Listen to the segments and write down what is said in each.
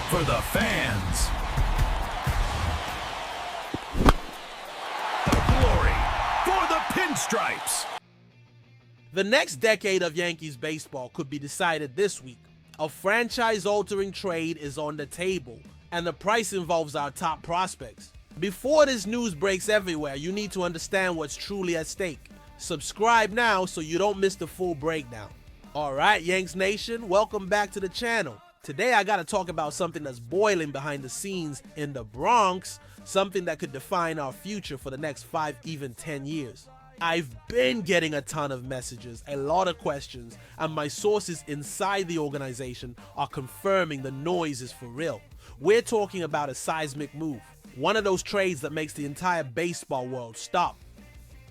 for the fans. The glory for the pinstripes. The next decade of Yankees baseball could be decided this week. A franchise-altering trade is on the table, and the price involves our top prospects. Before this news breaks everywhere, you need to understand what's truly at stake. Subscribe now so you don't miss the full breakdown. Alright, Yanks Nation, welcome back to the channel. Today I gotta talk about something that's boiling behind the scenes in the Bronx, something that could define our future for the next 5, even 10 years. I've been getting a ton of messages, a lot of questions, and my sources inside the organization are confirming the noise is for real. We're talking about a seismic move, one of those trades that makes the entire baseball world stop.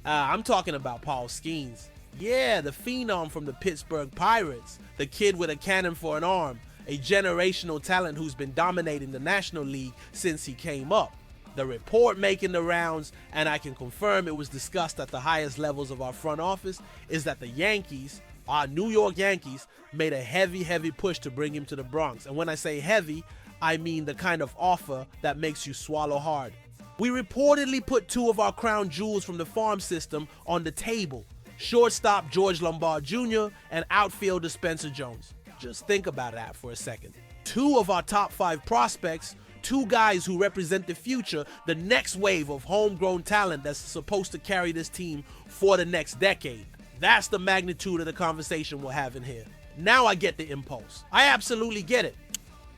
I'm talking about Paul Skeens. Yeah, the phenom from the Pittsburgh Pirates, the kid with a cannon for an arm, a generational talent who's been dominating the National League since he came up. The report making the rounds, and I can confirm it was discussed at the highest levels of our front office, is that the Yankees, our New York Yankees, made a heavy push to bring him to the Bronx. And when I say heavy, I mean the kind of offer that makes you swallow hard. We reportedly put 2 of our crown jewels from the farm system on the table. Shortstop George Lombard Jr. and outfielder Spencer Jones. Just think about that for a second. 2 of our top 5 prospects, 2 guys who represent the future, the next wave of homegrown talent that's supposed to carry this team for the next decade. That's the magnitude of the conversation we're having here. Now I get the impulse. I absolutely get it.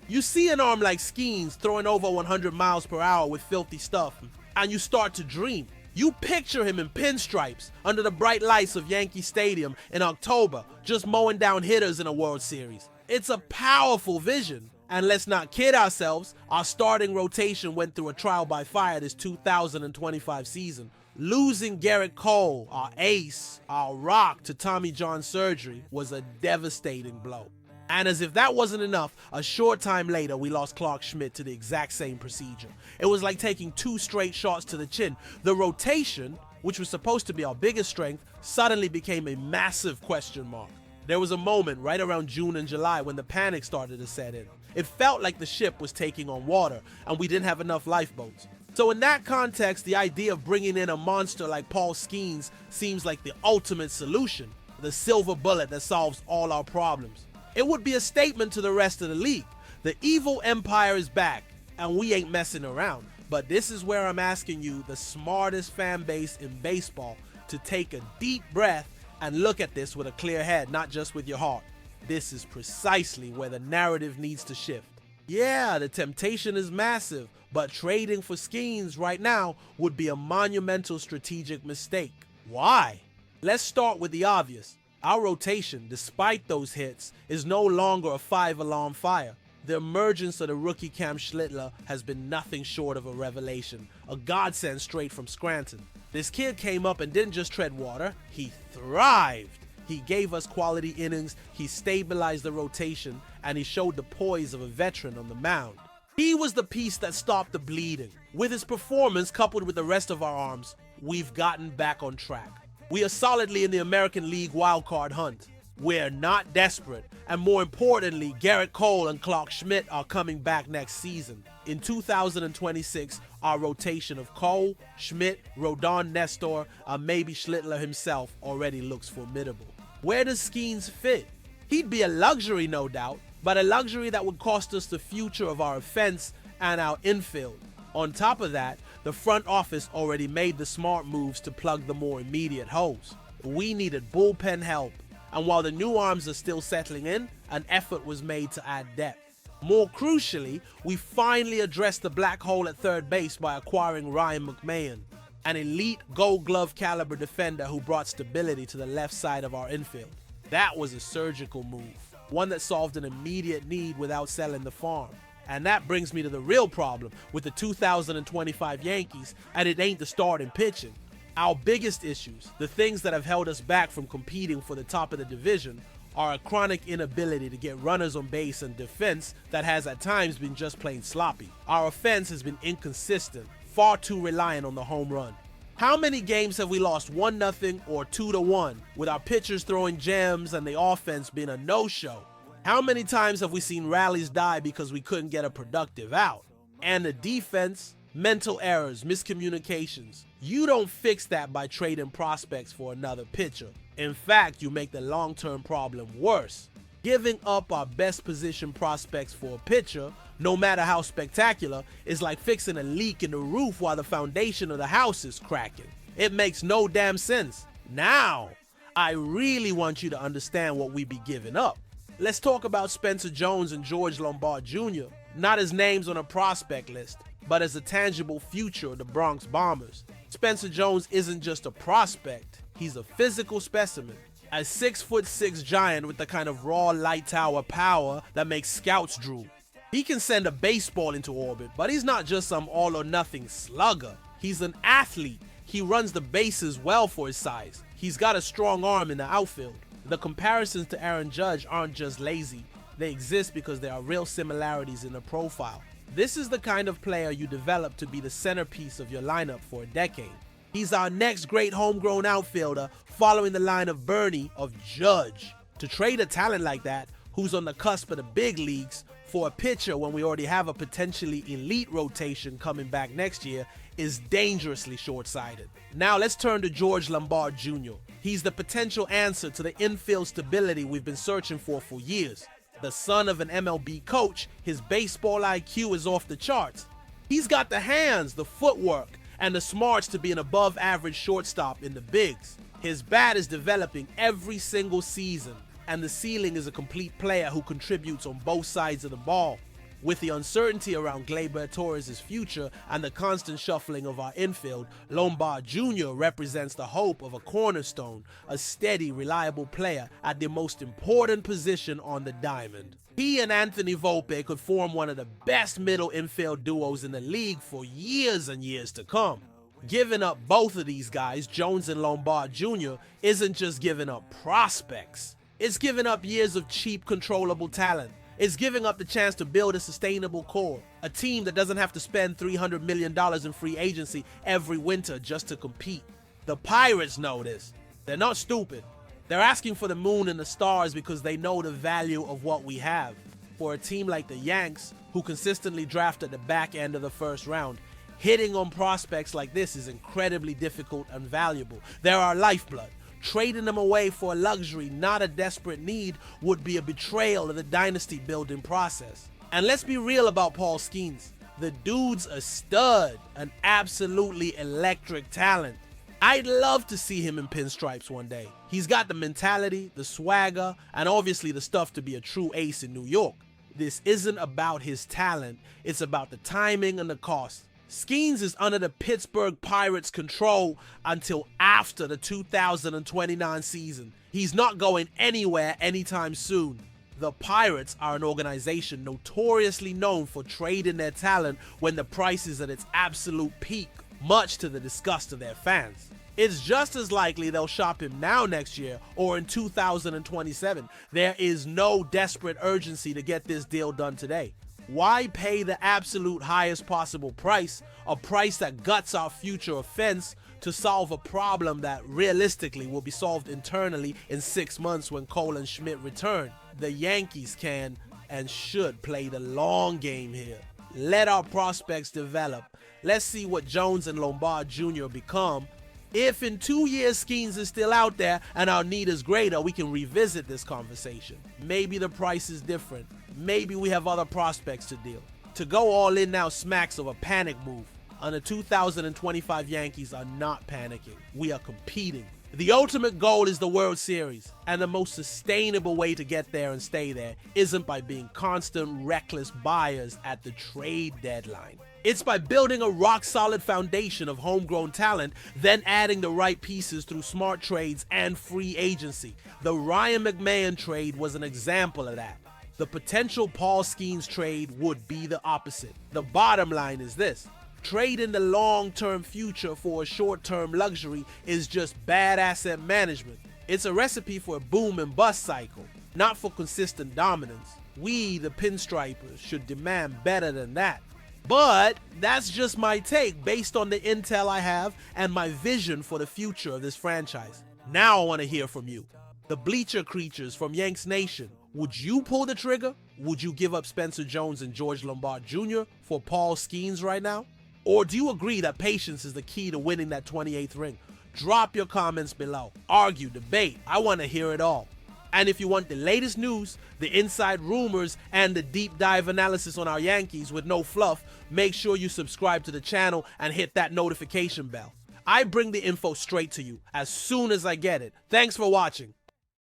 You see an arm like Skeens throwing over 100 miles per hour with filthy stuff, and you start to dream. You picture him in pinstripes under the bright lights of Yankee Stadium in October, just mowing down hitters in a World Series. It's a powerful vision. And let's not kid ourselves, our starting rotation went through a trial by fire this 2025 season. Losing Gerrit Cole, our ace, our rock, to Tommy John surgery was a devastating blow. And as if that wasn't enough, a short time later we lost Clark Schmidt to the exact same procedure. It was like taking 2 straight shots to the chin. The rotation, which was supposed to be our biggest strength, suddenly became a massive question mark. There was a moment right around June and July when the panic started to set in. It felt like the ship was taking on water and we didn't have enough lifeboats. So in that context, the idea of bringing in a monster like Paul Skeens seems like the ultimate solution, the silver bullet that solves all our problems. It would be a statement to the rest of the league. The evil empire is back and we ain't messing around. But this is where I'm asking you, the smartest fan base in baseball, to take a deep breath and look at this with a clear head, not just with your heart. This is precisely where the narrative needs to shift. Yeah, the temptation is massive, but trading for Skeens right now would be a monumental strategic mistake. Why? Let's start with the obvious. Our rotation, despite those hits, is no longer a 5-alarm fire. The emergence of the rookie Cam Schlittler has been nothing short of a revelation, a godsend straight from Scranton. This kid came up and didn't just tread water, he thrived. He gave us quality innings, he stabilized the rotation, and he showed the poise of a veteran on the mound. He was the piece that stopped the bleeding. With his performance coupled with the rest of our arms, we've gotten back on track. We are solidly in the American League wildcard hunt. We're not desperate, and more importantly, Gerrit Cole and Clark Schmidt are coming back next season. In 2026, our rotation of Cole, Schmidt, Rodon Nestor, and maybe Schlittler himself already looks formidable. Where does Skeens fit? He'd be a luxury, no doubt, but a luxury that would cost us the future of our offense and our infield. On top of that, the front office already made the smart moves to plug the more immediate holes. We needed bullpen help, and while the new arms are still settling in, an effort was made to add depth. More crucially, we finally addressed the black hole at third base by acquiring Ryan McMahon, an elite Gold Glove caliber defender who brought stability to the left side of our infield. That was a surgical move, one that solved an immediate need without selling the farm. And that brings me to the real problem with the 2025 Yankees, and it ain't the starting pitching. Our biggest issues, the things that have held us back from competing for the top of the division, are a chronic inability to get runners on base and defense that has at times been just plain sloppy. Our offense has been inconsistent, far too reliant on the home run. How many games have we lost 1-0 or 2-1 with our pitchers throwing gems and the offense being a no-show? How many times have we seen rallies die because we couldn't get a productive out? And the defense, mental errors, miscommunications. You don't fix that by trading prospects for another pitcher. In fact, you make the long-term problem worse. Giving up our best position prospects for a pitcher, no matter how spectacular, is like fixing a leak in the roof while the foundation of the house is cracking. It makes no damn sense. Now, I really want you to understand what we be giving up. Let's talk about Spencer Jones and George Lombard Jr., not as names on a prospect list, but as a tangible future of the Bronx Bombers. Spencer Jones isn't just a prospect, he's a physical specimen. A 6'6" giant with the kind of raw light tower power that makes scouts drool. He can send a baseball into orbit, but he's not just some all-or-nothing slugger. He's an athlete. He runs the bases well for his size. He's got a strong arm in the outfield. The comparisons to Aaron Judge aren't just lazy. They exist because there are real similarities in the profile. This is the kind of player you develop to be the centerpiece of your lineup for a decade. He's our next great homegrown outfielder, following the line of Bernie of Judge. To trade a talent like that, who's on the cusp of the big leagues, for a pitcher when we already have a potentially elite rotation coming back next year, is dangerously short-sighted. Now let's turn to George Lombard Jr. He's the potential answer to the infield stability we've been searching for years. The son of an MLB coach, his baseball IQ is off the charts. He's got the hands, the footwork, and the smarts to be an above-average shortstop in the bigs. His bat is developing every single season, and the ceiling is a complete player who contributes on both sides of the ball. With the uncertainty around Gleyber Torres' future and the constant shuffling of our infield, Lombard Jr. represents the hope of a cornerstone, a steady, reliable player at the most important position on the diamond. He and Anthony Volpe could form one of the best middle infield duos in the league for years and years to come. Giving up both of these guys, Jones and Lombard Jr., isn't just giving up prospects. It's giving up years of cheap, controllable talent. It's giving up the chance to build a sustainable core, a team that doesn't have to spend $300 million in free agency every winter just to compete. The Pirates know this. They're not stupid. They're asking for the moon and the stars because they know the value of what we have. For a team like the Yanks, who consistently draft at the back end of the first round, hitting on prospects like this is incredibly difficult and valuable. They're our lifeblood. Trading them away for a luxury, not a desperate need, would be a betrayal of the dynasty building process. And let's be real about Paul Skeens. The dude's a stud, an absolutely electric talent. I'd love to see him in pinstripes one day. He's got the mentality, the swagger, and obviously the stuff to be a true ace in New York. This isn't about his talent, it's about the timing and the cost. Skeens is under the Pittsburgh Pirates' control until after the 2029 season. He's not going anywhere anytime soon. The Pirates are an organization notoriously known for trading their talent when the price is at its absolute peak, much to the disgust of their fans. It's just as likely they'll shop him now next year or in 2027. There is no desperate urgency to get this deal done today. Why pay the absolute highest possible price, a price that guts our future offense, to solve a problem that realistically will be solved internally in 6 months when Cole and Schmidt return? The Yankees can and should play the long game here. Let our prospects develop. Let's see what Jones and Lombard Jr. become. If in 2 years Skeens is still out there and our need is greater, we can revisit this conversation. Maybe the price is different. Maybe we have other prospects to deal. To go all in now smacks of a panic move. And the 2025 Yankees are not panicking. We are competing. The ultimate goal is the World Series, and the most sustainable way to get there and stay there isn't by being constant, reckless buyers at the trade deadline. It's by building a rock-solid foundation of homegrown talent, then adding the right pieces through smart trades and free agency. The Ryan McMahon trade was an example of that. The potential Paul Skeens trade would be the opposite. The bottom line is this: trading the long-term future for a short-term luxury is just bad asset management. It's a recipe for a boom and bust cycle, not for consistent dominance. We, the pinstripers, should demand better than that. But that's just my take based on the intel I have and my vision for the future of this franchise. Now I want to hear from you. The Bleacher Creatures from Yanks Nation. Would you pull the trigger? Would you give up Spencer Jones and George Lombard Jr. for Paul Skeens right now? Or do you agree that patience is the key to winning that 28th ring? Drop your comments below. Argue, debate. I want to hear it all. And if you want the latest news, the inside rumors, and the deep dive analysis on our Yankees with no fluff, make sure you subscribe to the channel and hit that notification bell. I bring the info straight to you as soon as I get it. Thanks for watching.